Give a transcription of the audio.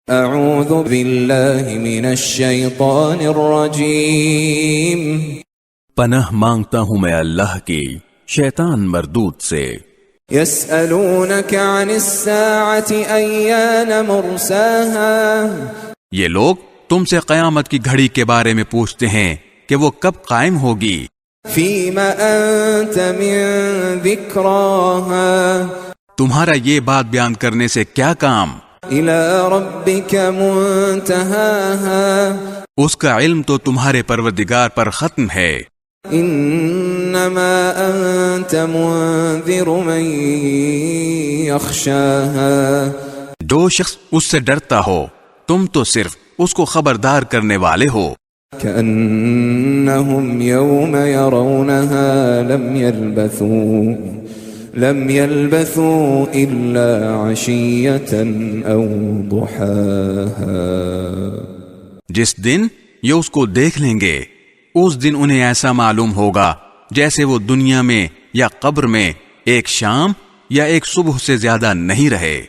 اعوذ باللہ من الشیطان الرجیم، پناہ مانگتا ہوں میں اللہ کی شیطان مردود سے۔ یسألونک عن الساعة ایان مرساها، یہ لوگ تم سے قیامت کی گھڑی کے بارے میں پوچھتے ہیں کہ وہ کب قائم ہوگی۔ فیم انت من ذکراها، تمہارا یہ بات بیان کرنے سے کیا کام؟ الى ربک منتہاها، اس کا علم تو تمہارے پروردگار پر ختم ہے۔ انما انت منذر من یخشاها، جو شخص اس سے ڈرتا ہو تم تو صرف اس کو خبردار کرنے والے ہو۔ كأنهم يوم يرونها لم يلبثوا إلا عشية أو ضحاها، جس دن یہ اس کو دیکھ لیں گے اس دن انہیں ایسا معلوم ہوگا جیسے وہ دنیا میں یا قبر میں ایک شام یا ایک صبح سے زیادہ نہیں رہے۔